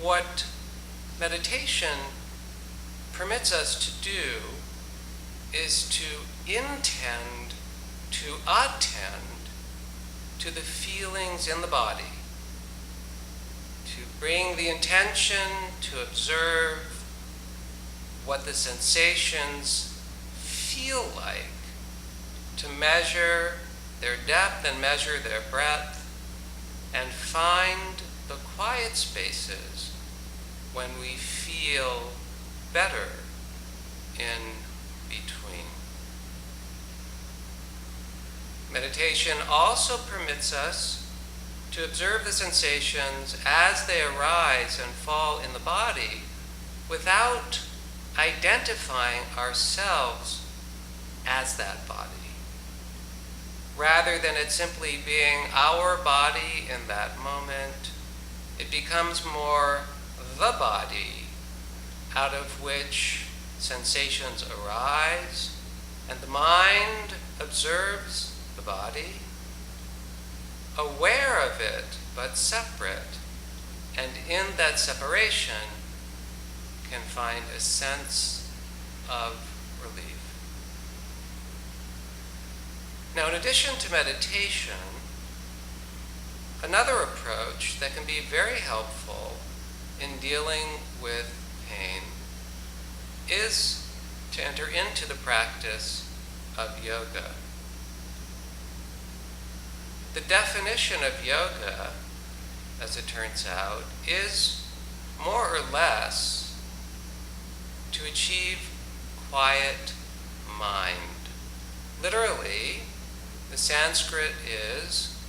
what meditation permits us to do is to intend to attend to the feelings in the body, to bring the intention to observe what the sensations feel like, to measure their depth and measure their breadth, and find the quiet spaces when we feel better in between. Meditation also permits us to observe the sensations as they arise and fall in the body without identifying ourselves as that body. Rather than it simply being our body in that moment, it becomes more the body out of which sensations arise, and the mind observes the body, aware of it but separate, and in that separation can find a sense of relief. Now, in addition to meditation, another approach that can be very helpful in dealing with pain is to enter into the practice of yoga. The definition of yoga, as it turns out, is more or less to achieve quiet mind. Literally, the Sanskrit is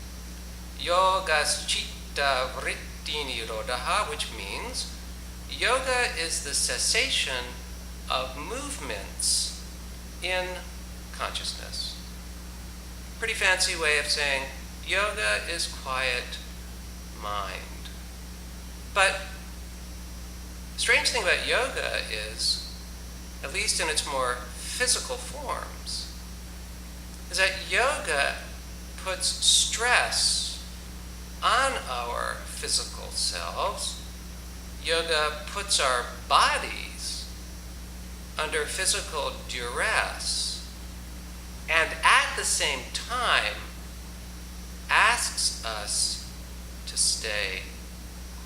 yogas chitta vritti nirodha, which means yoga is the cessation of movements in consciousness. Pretty fancy way of saying yoga is quiet mind. But the strange thing about yoga is, at least in its more physical forms, is that yoga puts stress on our physical selves. Yoga puts our bodies under physical duress, and at the same time asks us to stay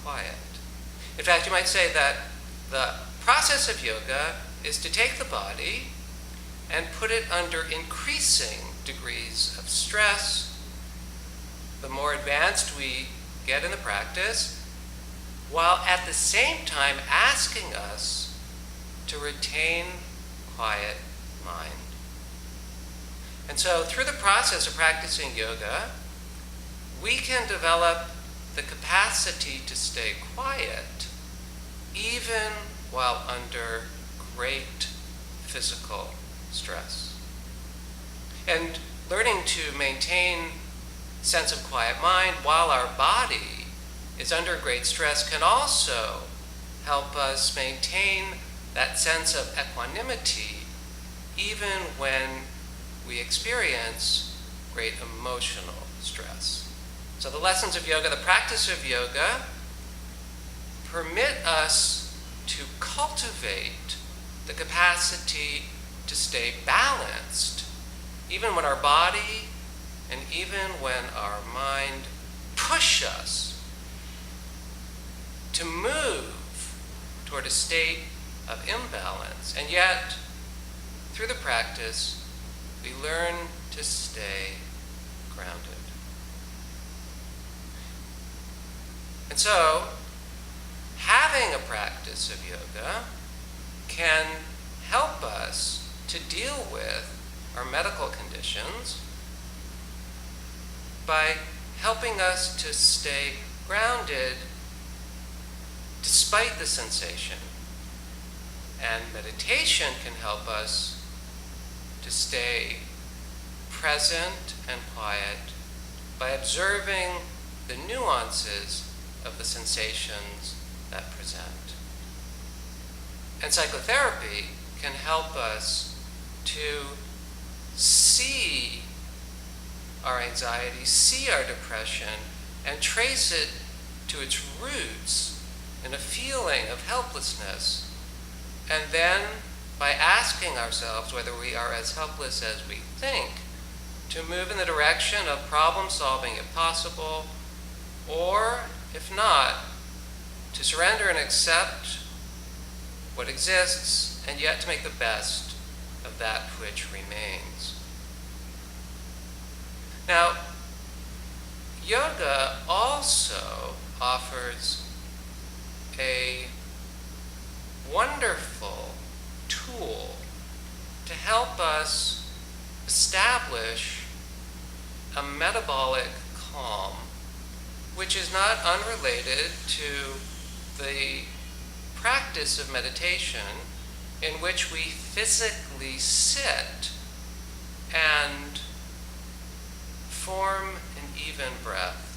quiet. In fact, you might say that the process of yoga is to take the body and put it under increasing degrees of stress. The more advanced we get in the practice, while at the same time asking us to retain quiet mind. And so through the process of practicing yoga, we can develop the capacity to stay quiet even while under great physical stress. And learning to maintain a sense of quiet mind while our body is under great stress can also help us maintain that sense of equanimity even when we experience great emotional stress. So the lessons of yoga, the practice of yoga, permit us to cultivate the capacity to stay balanced even when our body and even when our mind push us to move toward a state of imbalance. And yet, through the practice, we learn to stay grounded. And so, having a practice of yoga can help us to deal with our medical conditions by helping us to stay grounded despite the sensation. And meditation can help us to stay present and quiet by observing the nuances of the sensations that present. And psychotherapy can help us to see our anxiety, see our depression, and trace it to its roots in a feeling of helplessness. And then, by asking ourselves whether we are as helpless as we think, to move in the direction of problem solving if possible, or, if not, to surrender and accept what exists, and yet to make the best of that which remains. Now, yoga also offers a wonderful tool to help us establish a metabolic calm, which is not unrelated to the practice of meditation, in which we physically sit and form an even breath.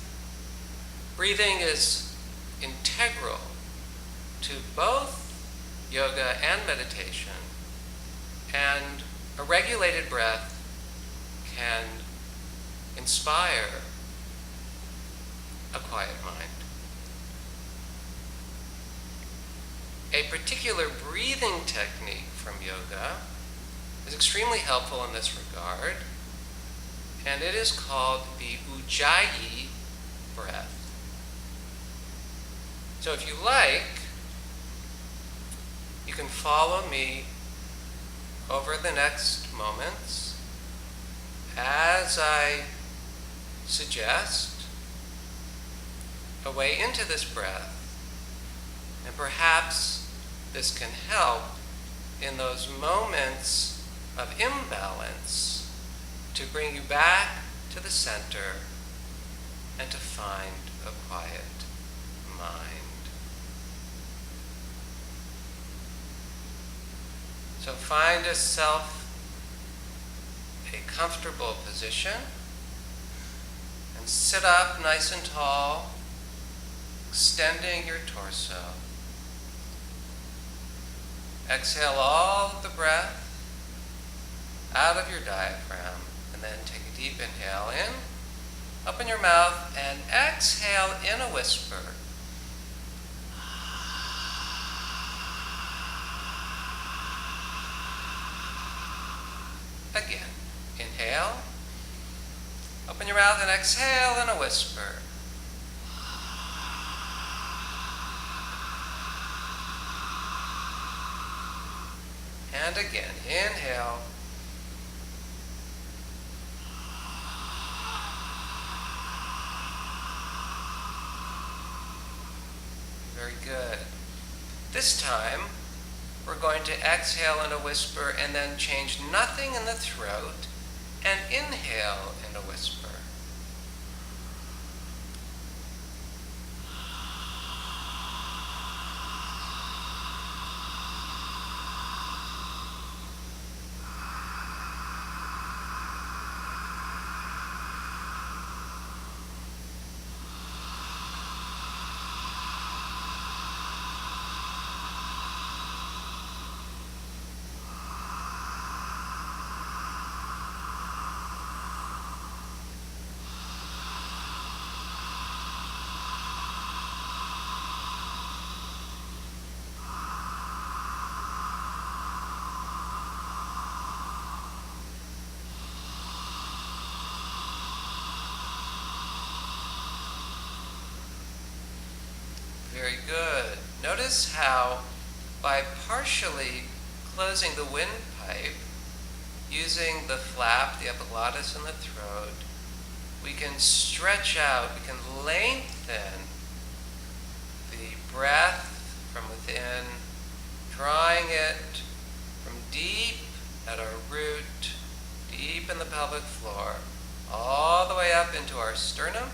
Breathing is integral to both yoga and meditation, and a regulated breath can inspire a quiet mind. A particular breathing technique from yoga is extremely helpful in this regard, and it is called the Ujjayi breath. So if you like, you can follow me over the next moments as I suggest a way into this breath, and perhaps this can help in those moments of imbalance to bring you back to the center and to find a quiet mind. So find yourself a comfortable position and sit up nice and tall, extending your torso. Exhale all of the breath out of your diaphragm, and then take a deep inhale in, open your mouth, and exhale in a whisper. Again, inhale, open your mouth, and exhale in a whisper. And again, inhale. Very good. This time, we're going to exhale in a whisper and then change nothing in the throat and inhale in a whisper. Very good. Notice how, by partially closing the windpipe, using the flap, the epiglottis, and the throat, we can stretch out, we can lengthen the breath from within, drawing it from deep at our root, deep in the pelvic floor, all the way up into our sternum,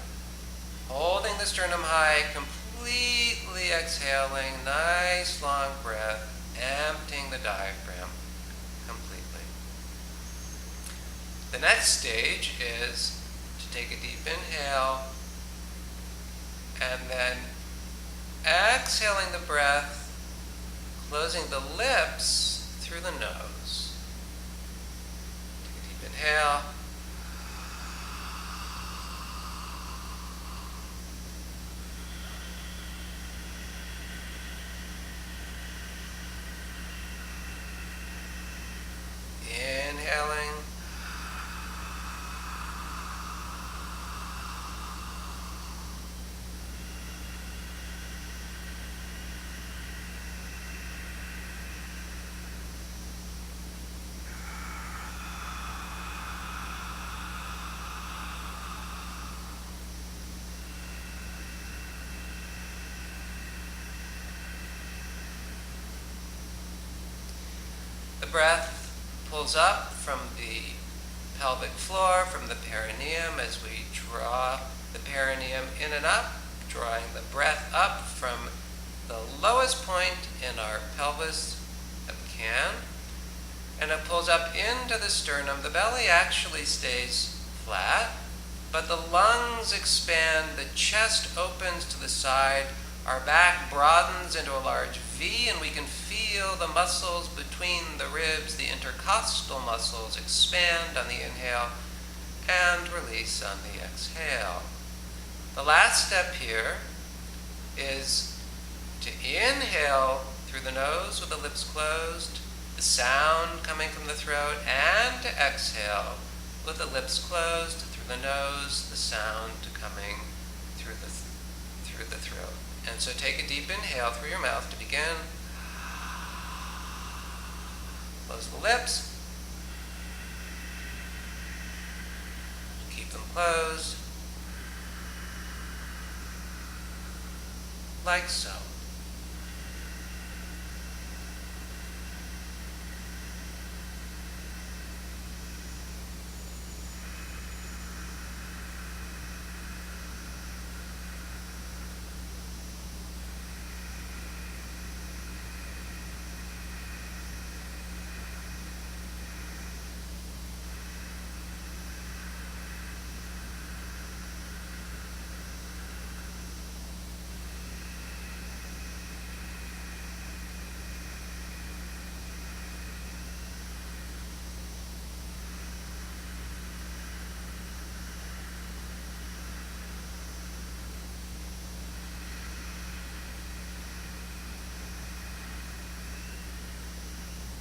holding the sternum high, completely exhaling, nice long breath, emptying the diaphragm completely. The next stage is to take a deep inhale and then exhaling the breath, closing the lips through the nose. Take a deep inhale. breath pulls up from the pelvic floor, from the perineum, as we draw the perineum in and up, drawing the breath up from the lowest point in our pelvis that we can, and it pulls up into the sternum. The belly actually stays flat, but the lungs expand, the chest opens to the side, our back broadens into a large V, and we can feel the muscles between the ribs, the intercostal muscles, expand on the inhale and release on the exhale. The last step here is to inhale through the nose with the lips closed, the sound coming from the throat, and to exhale with the lips closed through the nose, the sound coming through the throat. And so take a deep inhale through your mouth to begin. Close the lips. Keep them closed. Like so.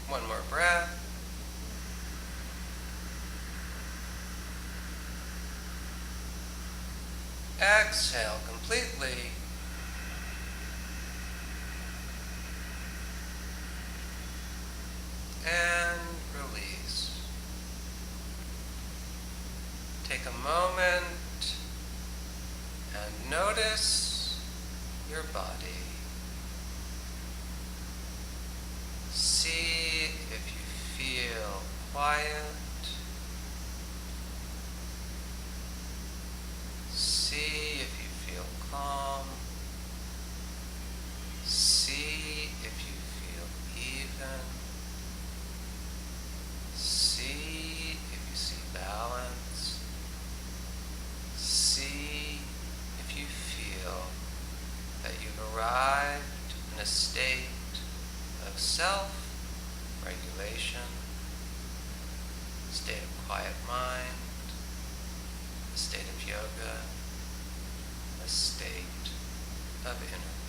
One more breath. Exhale completely. And release. Take a moment and notice your body. See if you feel quiet. See if you feel calm. See if you feel even. See if you see balance. See if you feel that you've arrived in a state of self-regulation, a state of quiet mind, a state of yoga, a state of inner